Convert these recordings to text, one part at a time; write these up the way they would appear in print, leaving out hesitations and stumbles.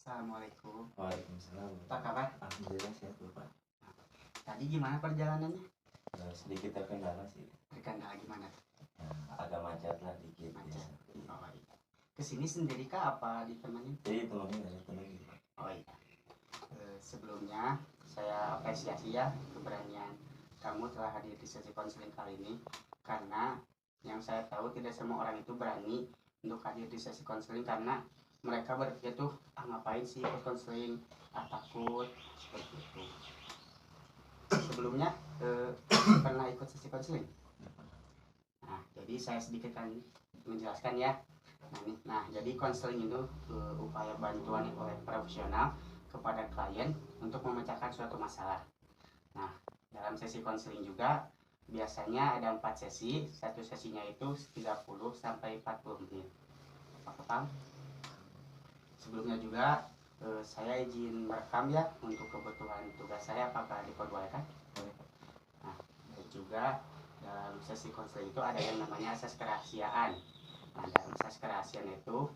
Assalamualaikum. Waalaikumsalam. Apa kabar? Alhamdulillah sehat Pak. Tadi gimana perjalanannya? Sedikit terkendala sih. Terkendala gimana? Agak macet lah dikit. Macet. Ya. Oh iya. Kesini sendiri kah apa ditemani? Jadi temannya dari teman gitu. Oh iya. Sebelumnya saya apresiasi ya keberanian kamu telah hadir di sesi konseling kali ini, karena yang saya tahu tidak semua orang itu berani untuk hadir di sesi konseling karena mereka berpikir tuh ngapain sih ikut konseling, takut seperti itu. Sebelumnya pernah ikut sesi konseling. Nah, jadi saya sedikit kan menjelaskan ya. Jadi konseling itu upaya bantuan oleh profesional kepada klien untuk memecahkan suatu masalah. Nah, dalam sesi konseling juga biasanya ada 4 sesi. Satu sesinya itu 30 sampai 40 menit. Paham? Sebelumnya juga saya izin merekam ya untuk kebutuhan tugas saya, apakah diperbolehkan? Nah, dan juga dalam sesi konseling itu ada yang namanya asas kerahasiaan. Nah, dalam asas kerahasiaan itu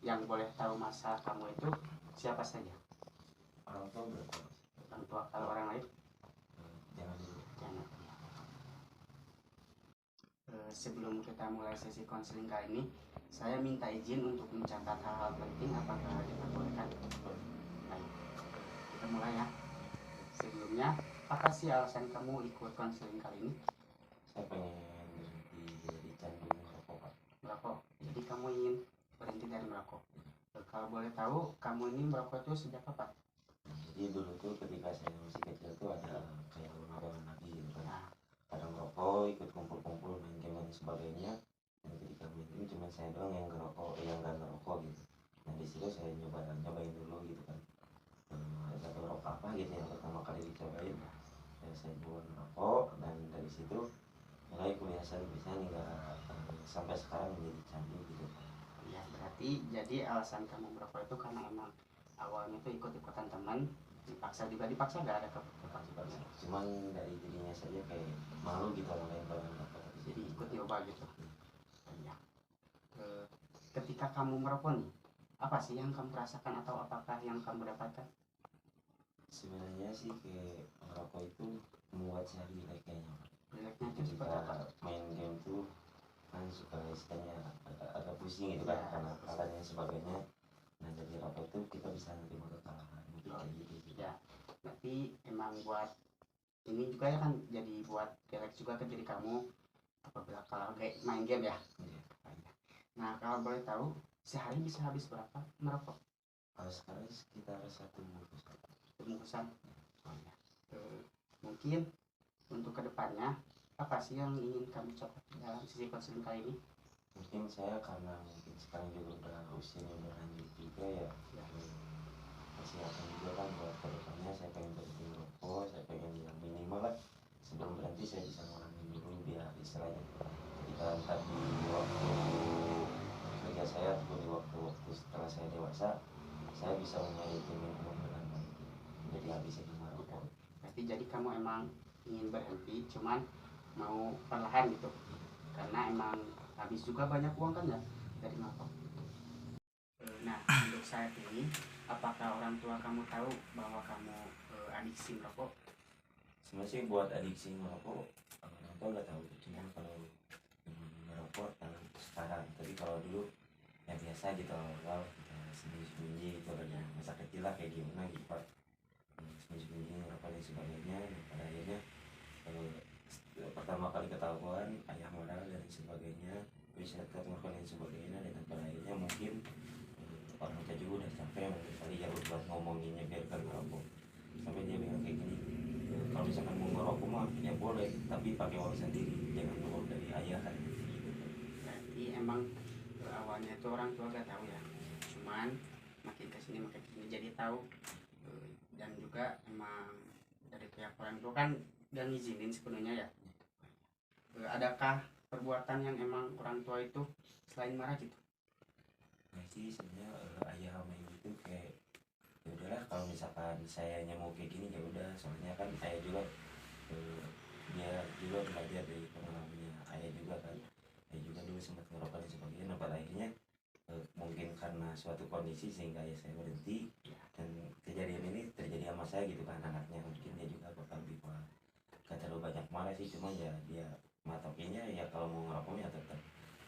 yang boleh tahu masalah kamu itu siapa saja? Orang tua berapa? Orang tua. Kalau orang lain? Jangan dulu. Jangan. Sebelum kita mulai sesi konseling kali ini, saya minta izin untuk mencatat hal-hal penting, apakah diperbolehkan? Baik, kita mulai ya. Sebelumnya, apa sih alasan kamu ikut konseling kali ini? Saya pengen berhenti dari candu merokok Pak. Merokok. Jadi kamu ingin berhenti dari merokok. Kalau boleh tahu, kamu ini merokok itu sejak kapan? Jadi dulu tuh ketika saya masih kecil tuh ada kayak undangan lagi gitu kan. Kadang merokok, ikut kumpul-kumpul, main game dan sebagainya. Dan ketika main game cuma saya doang yang ngerokok, yang nggak ngerokok gitu. Nah di situ saya nyobain dulu gitu kan. Satu rokok apa gitu yang pertama kali dicobain. Saya buat merokok dan dari situ mulai kebiasaan hingga sampai sekarang menjadi candu gitu. Ya, berarti jadi alasan kamu merokok itu karena emang awalnya tuh ikut-ikutan teman, dipaksa nggak ada kewajibannya? Cuman dari dirinya saja kayak malu gitu orang lain kalau merokok, jadi ikut nyoba gitu. Ya. Ketika kamu merokok nih, apa sih yang kamu rasakan atau apakah yang kamu dapatkan? Sebenarnya sih kayak merokok itu membuat saya rileks kayaknya. Rileksnya itu seperti apa? Main game tuh kan suka istilahnya agak pusing gitu kan ya, karena kalah dan sebagainya. Nah jadi rokok itu kita bisa menerima kekalahan kayak gitu. Ya, berarti emang buat ini juga ya kan, jadi buat rileks juga ke diri kamu apabila kalah main game ya. Nah, kalau boleh tahu sehari bisa habis berapa merokok? Kalau sekarang sekitar 1 bungkus. Bungkusan. Oh, ya. Mungkin untuk kedepannya apa sih yang ingin kamu capai dalam sisi konseling kali ini? Mungkin saya karena mungkin sekarang juga udah usianya udah lanjut juga ya. Persiapan juga kan buat kedepannya saya pengen berhenti merokok, saya pengen yang minimal lah sebelum berhenti saya bisa ngurangin dulu biar istilahnya ketika ntar di waktu kerja saya atau di waktu setelah saya dewasa saya bisa memiliki minuman dengan baik, jadi habisin merokok. Berarti jadi kamu emang ingin berhenti, cuman mau perlahan gitu, karena emang habis juga banyak uang kan ya dari merokok. Nah, untuk saat ini apakah orang tua kamu tahu bahwa kamu adiksi merokok? Sebenarnya sih buat adiksi merokok orang tua nggak tahu, cuma kalau merokok sekarang, tapi kalau dulu ya biasa gitu awal kita sembunyi-sembunyi gitu dari masa kecil lah kayak gimana gitu Pak, sembunyi-sembunyi merokok dan sebagainya. Dan pada akhirnya pertama kali ketahuan ayah marah dan sebagainya, bisa merokok dan sebagainya, dan pada akhirnya mungkin orang tua juga udah capek mungkin kali ya buat ngomonginnya biar kan merokok, sampai dia bilang kayak gini, kalau misalkan mau ngerokok mah ya boleh tapi pakai uang sendiri, jangan uang dari ayah kan gitu. Berarti emang awalnya itu orang tua gak tahu ya, cuman makin kesini jadi tahu. Dan juga emang dari pihak orang tua kan gak ngizinin sepenuhnya ya. Adakah perbuatan yang emang orang tua itu selain marah gitu? Nah sih sebenarnya ayah sama ibu itu kayak ya udahlah kalau misalkan saya mau kayak gini ya udah, soalnya kan ayah juga dia juga belajar dari pengalamannya ayah juga kan, ayah juga dulu sempat ngerokok dan sebagainya. Nah pada akhirnya mungkin karena suatu kondisi sehingga ayah saya berhenti, saya gitu kan, anaknya mungkin dia juga bakal lebih paham. Gak terlalu banyak marah sih, cuma ya dia matokinya ya kalau mau ngerokoknya tetap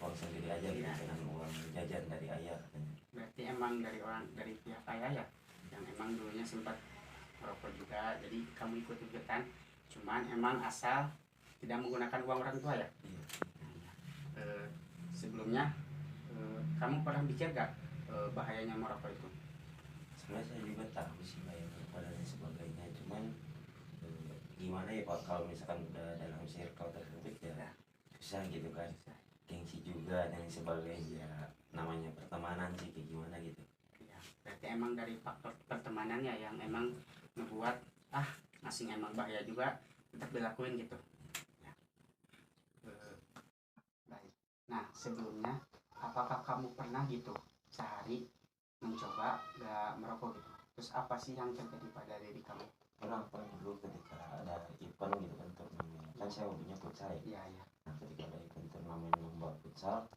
uang sendiri aja gitu, dengan uang jajan dari ayah katanya. Berarti emang dari pihak ayah ya, yang emang dulunya sempat merokok juga, jadi kamu ikut-ikutan, cuman emang asal tidak menggunakan uang orang tua ya. Iya. Sebelumnya kamu pernah pikir gak bahayanya merokok itu? Sebenarnya saya juga tahu sih bayar dan sebagainya, cuman gimana ya Pak, kalau misalkan udah dalam circle tertentu ya susah gitu kan, gengsi juga dan sebagainya, ya namanya pertemanan sih kayak gimana gitu Ya, berarti emang dari faktor pertemanannya yang emang ngebuat masing emang bahaya juga tetap dilakuin gitu ya. Baik. Nah sebelumnya apakah kamu pernah gitu sehari mencoba gak merokok gitu, terus apa sih yang terjadi pada diri kamu? Kenapa dulu ketika ada event gitu kan, turnamen kan saya hobinya futsal ya. Iya iya. Nah ketika ada event turnamen lomba futsal,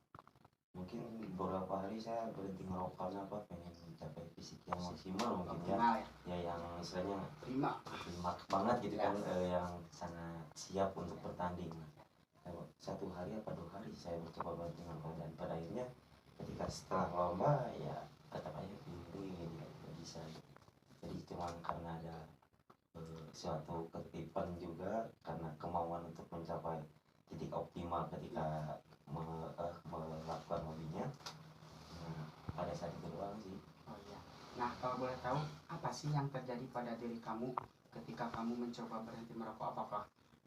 mungkin beberapa hari saya berhenti ngerokok karena apa, pengen mencapai fisik yang maksimal mungkin Optimal ya, ya yang istilahnya prima banget gitu Ya. kan, yang sangat siap untuk bertanding. Satu hari apa 2 hari saya mencoba berhenti ngerokok, dan pada akhirnya ketika setelah lomba ya tetap aja pilih tidak bisa. Jadi cuma karena ada suatu ketipan juga, karena kemauan untuk mencapai titik optimal ketika melakukan hobinya. Nah, pada saat itu doang sih. Oh iya. Nah kalau boleh tahu apa sih yang terjadi pada diri kamu ketika kamu mencoba berhenti merokok? Apakah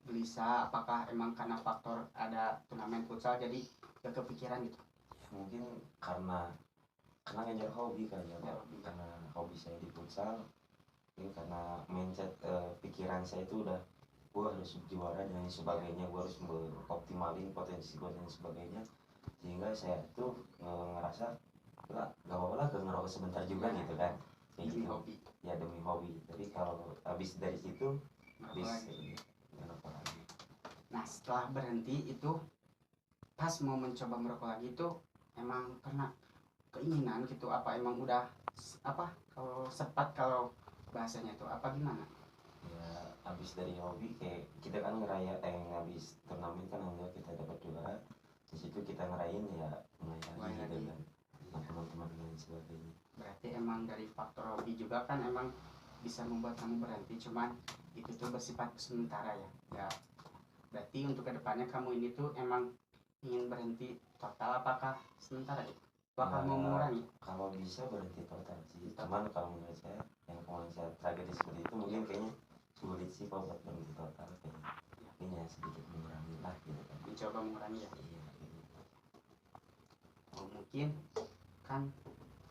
gelisah? Apakah emang karena faktor ada turnamen futsal jadi gak kepikiran gitu? Ya, mungkin karena ngejar hobi kali ya Pak. Karena hobi saya di futsal, ini karena mindset pikiran saya itu udah gue harus juara dan sebagainya, gue harus optimalin potensi gue dan sebagainya, sehingga saya tuh ngerasa lah gak apa-apa lah ngerokok sebentar juga gitu kan, kayak Demi gitu. hobi. Ya demi hobi. Jadi kalau habis dari situ Merokok lagi. ngerokok lagi. Nah setelah berhenti itu pas mau mencoba merokok lagi itu emang karena keinginan gitu, apa emang udah kalau sempat, kalau bahasanya itu apa gimana? Ya habis dari hobi kayak kita kan habis turnamen kan alhamdulillah kita dapat juara, di situ kita ngerayain ya mulai lagi gitu kan, sama teman-teman dan sebagainya. Berarti emang dari faktor hobi juga kan emang bisa membuat kamu berhenti, cuman itu tuh bersifat sementara ya. Berarti untuk kedepannya kamu ini tuh emang ingin berhenti total apakah sementara gitu? Bakal mau mengurangi? Kalau bisa berhenti total sih, cuman kalau menurut saya yang kemarin saya tragedi seperti itu mungkin kayaknya sulit sih kalau buat berhenti total, kayaknya ini ya sedikit mengurangi lah gitu kan. Mencoba mengurangi ya. Iya gitu. Oh, mungkin kan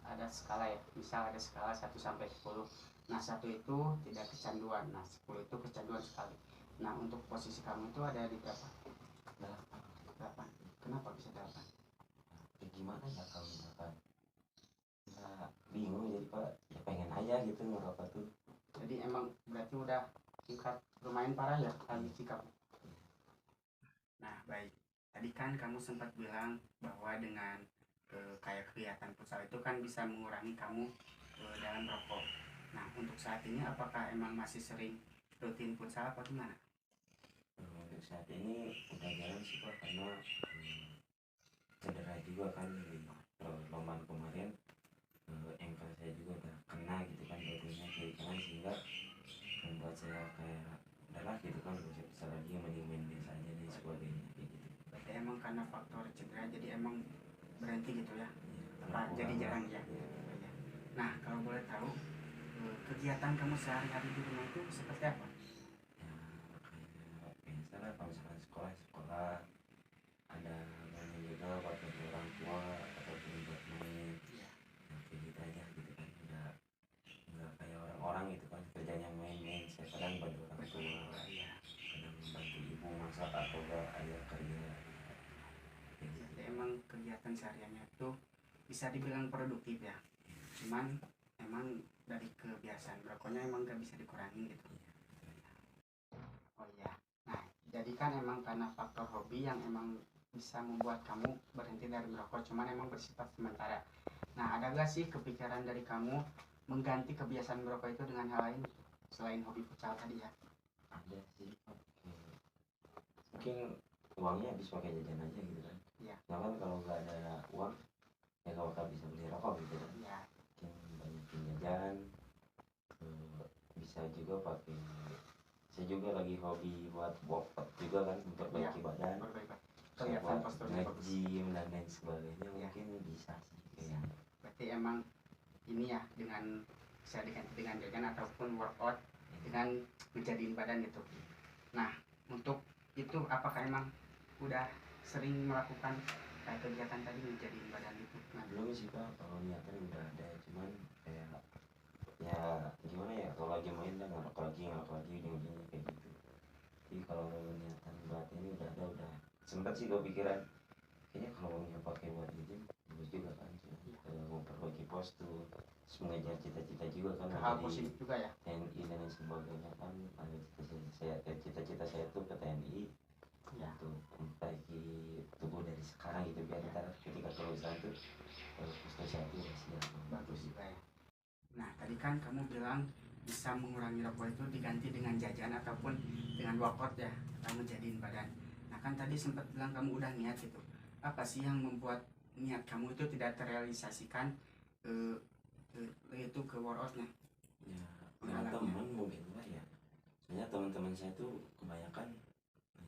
ada skala ya, misal ada skala 1 sampai 10. Nah 1 itu tidak kecanduan, nah 10 itu kecanduan sekali. Nah untuk posisi kamu itu ada di berapa? 8. Kenapa bisa 8? Gimana ya kalau misalkan ya bingung jadi Pak, ya pengen aja gitu ngerokok tuh. Jadi emang berarti udah tingkat lumayan parah ya adiksi kamu. Nah baik, tadi kan kamu sempat bilang bahwa dengan kayak kegiatan futsal itu kan bisa mengurangi kamu dalam rokok. Nah untuk saat ini apakah emang masih sering rutin futsal apa gimana? Untuk saat ini udah jarang sih Pak, karena cedera juga kan di perlombaan kemarin, ankle saya juga udah kena gitu kan, badannya kiri kanan, sehingga membuat saya kayak udahlah gitu kan, gak bisa lagi, mending main biasa aja dan sebagainya kayak gitu. Berarti emang karena faktor cedera jadi emang berhenti gitu ya? Apa Ya, jadi jarang ya? Nah kalau boleh tahu kegiatan kamu sehari-hari di rumah itu seperti apa? ya kayak biasa lah, kalau misalkan sekolah ada banyak juga buat bantu orang tua ataupun buat main, ya kayak gitu aja gitu kan. Nggak kayak orang-orang gitu kan kerjanya main-main, saya kadang bantu orang tua, kadang bantu ibu masak atau enggak ayah kerja. Jadi emang kegiatan sehariannya itu bisa dibilang produktif ya, cuman emang dari kebiasaan merokoknya emang gak bisa dikurangi gitu. Oh iya, nah jadi kan emang karena faktor hobi yang emang bisa membuat kamu berhenti dari merokok, cuman emang bersifat sementara. Nah ada gak sih kepikiran dari kamu mengganti kebiasaan merokok itu dengan hal lain? selain hobi futsal tadi ya? Ada sih, mungkin uangnya habis pakai jajan aja gitu kan. Iya. Nah kan kalau nggak ada uang ya nggak bakal bisa beli rokok gitu kan. Iya. Mungkin banyakin jajan, bisa juga pakai, saya juga lagi hobi buat workout juga kan, memperbaiki badan, Kelihatan posturnya bagus. nge-gym dan lain sebagainya. Iya. Mungkin bisa sih Iya. kayaknya. Berarti emang ini ya, dengan bisa diganti dengan jajan ataupun workout dengan menjadiin badan gitu. Nah, untuk itu apakah emang udah sering melakukan kayak kegiatan tadi menjadiin badan itu? Nah, Belum sih Pak, kalau niatnya udah ada, cuman kayak ya gimana ya, kalau lagi main dan ngerokok lagi ujung-ujungnya kayak gitu. Jadi kalau niatan buat ini udah ada, udah sempat sih kepikiran kayaknya kalau uangnya pakai buat gym bagus juga kan, memperbaiki postur, terus mengejar cita-cita juga kan, hal menjadi positif juga ya. TNI dan lain sebagainya kan. Ada cita-cita saya tuh ke TNI Ya. untuk memperbaiki tubuh dari sekarang gitu, biar ntar ketika kelulusan tuh postur saya tuh udah siap. Bagus juga ya. Nah, tadi kan kamu bilang bisa mengurangi rokok itu diganti dengan jajan ataupun dengan workout ya, atau menjadiin badan. Nah, kan tadi sempat bilang kamu udah niat gitu. Apa sih yang membuat niat kamu itu tidak terrealisasikan itu ke workoutnya? Ya karena teman mungkin lah ya, soalnya teman-teman saya tuh kebanyakan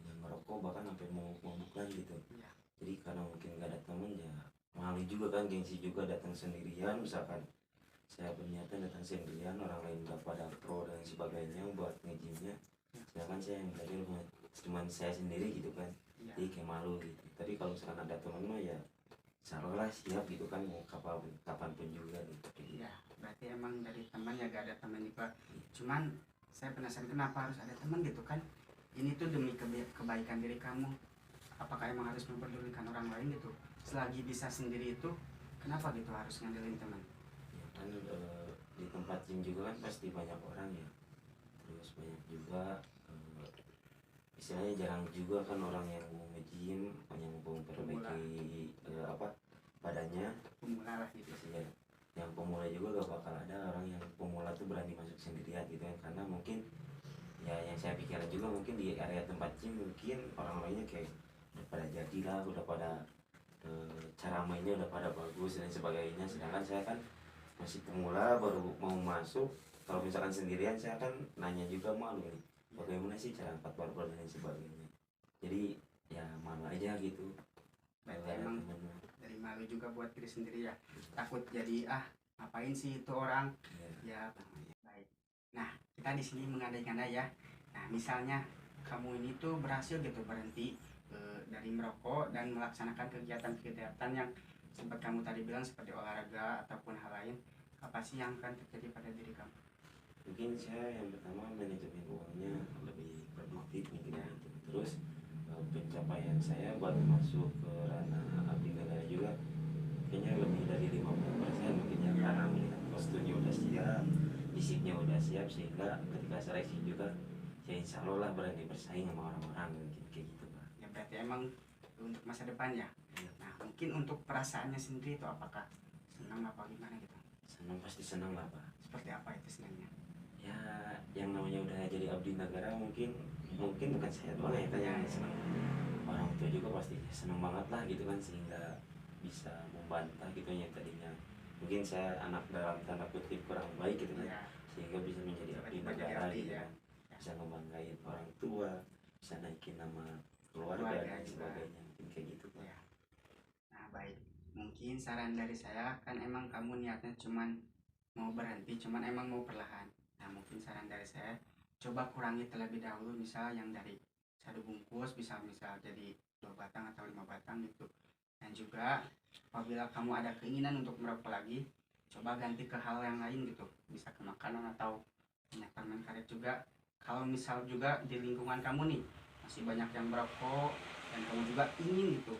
yang merokok bahkan sampai mau bukan gitu ya. Jadi karena mungkin gak ada teman ya malu juga kan, gengsi juga datang sendirian. Misalkan saya berniatan datang sendirian, orang lain udah pada pro dan sebagainya buat ngejimnya, sedangkan saya yang dari rumah cuman saya sendiri gitu kan. Ya. Jadi kayak malu gitu. Tadi kalau misalkan ada teman mah ya insyaallah siap gitu kan, mau kapanpun juga gitu. Ya, berarti emang dari teman ya, gak ada teman juga. Cuman saya penasaran kenapa harus ada teman gitu kan? Ini tuh demi kebaikan diri kamu. Apakah emang harus memperdulikan orang lain gitu? Selagi bisa sendiri itu, kenapa gitu harus ngandelin teman? Ya kan di tempat gym juga kan pasti banyak orang ya, terus banyak juga istilahnya jarang juga kan orang yang mau nge-gym, yang mau memperbaiki badannya, Pemula lah gitu. ya, yang pemula juga gak bakal ada orang yang pemula tuh berani masuk sendirian gitu kan, karena mungkin ya yang saya pikirin juga mungkin di area tempat gym mungkin orang lainnya kayak udah pada jadi lah, udah pada cara mainnya udah pada bagus dan sebagainya, sedangkan saya kan masih pemula baru mau masuk. Kalau misalkan sendirian saya kan nanya juga malu nih, bagaimana sih cara angkat barbel dan sebagainya, jadi ya malu aja gitu. Berarti emang dari malu juga buat diri sendiri ya, takut jadi ngapain sih itu orang ya. Baik, nah kita di sini mengandai-andai ya. Nah misalnya kamu ini tuh berhasil gitu berhenti dari merokok dan melaksanakan kegiatan-kegiatan yang sempat kamu tadi bilang seperti olahraga ataupun hal lain, apa sih yang akan terjadi pada diri kamu? Mungkin saya yang pertama manajemen uangnya lebih produktif mungkin ya. Terus pencapaian saya buat masuk ke ranah abdi negara juga kayaknya lebih dari 50% mungkin ya, karena melihat kostumnya udah siap, fisiknya udah siap, sehingga ketika seleksi juga ya insya Allah lah berani bersaing sama orang-orang gitu, kayak gitu Pak. Ya berarti emang untuk masa depan ya. Nah mungkin untuk perasaannya sendiri itu apakah senang apa gimana gitu? Senang, pasti senang lah Pak. Seperti apa itu senangnya? Ya yang namanya udah jadi abdi negara, mungkin bukan saya doang ya kan yang senang, orang tua juga pasti senang banget lah gitu kan, sehingga bisa membantah gitu yang tadinya mungkin saya anak dalam tanda kutip kurang baik gitu kan Ya. Sehingga bisa menjadi abdi negara gitu kan, bisa ngebanggain orang tua, bisa naikin nama keluarga dan sebagainya, mungkin kayak gitu Pak. Ya. Nah baik, mungkin saran dari saya kan emang kamu niatnya cuman mau berhenti, cuman emang mau perlahan. Nah mungkin saran dari saya, coba kurangi terlebih dahulu, misal yang dari 1 bungkus bisa misal jadi 2 batang atau 5 batang gitu. Dan juga apabila kamu ada keinginan untuk merokok lagi, coba ganti ke hal yang lain gitu, bisa ke makanan atau minyak permen karet juga. Kalau misal juga di lingkungan kamu nih masih banyak yang merokok dan kamu juga ingin gitu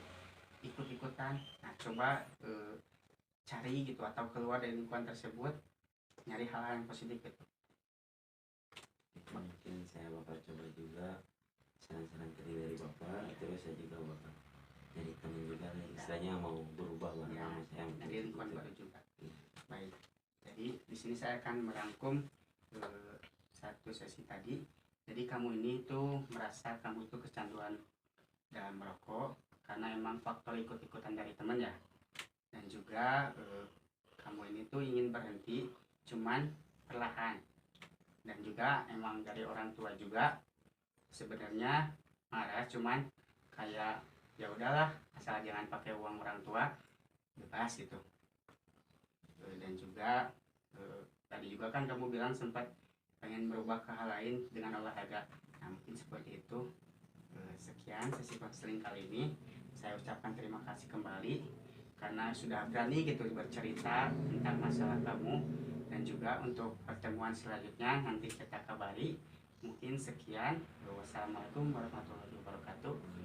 ikut-ikutan, nah coba cari gitu atau keluar dari lingkungan tersebut, nyari hal-hal yang positif gitu. Itu mungkin saya bakal coba juga saran-saran tadi dari Bapak, terus saya juga bakal jadi teman juga istilahnya mau berubah warna Ya, saya dari lingkungan gitu. baru juga. Baik, jadi di sini saya akan merangkum satu sesi tadi. Jadi kamu ini tuh merasa kamu tuh kecanduan dalam merokok karena emang faktor ikut-ikutan dari teman ya. Dan juga kamu ini tuh ingin berhenti cuman perlahan. Dan juga emang dari orang tua juga sebenarnya marah, cuman kayak ya udahlah asal jangan pakai uang orang tua, bebas gitu. Dan juga tadi juga kan kamu bilang sempat pengen berubah ke hal lain dengan olahraga. Nah mungkin seperti itu. Sekian sesi konseling kali ini. Saya ucapkan terima kasih kembali karena sudah berani gitu bercerita tentang masalah kamu. Dan juga untuk pertemuan selanjutnya nanti kita kabari. Mungkin sekian. Wassalamualaikum warahmatullahi wabarakatuh.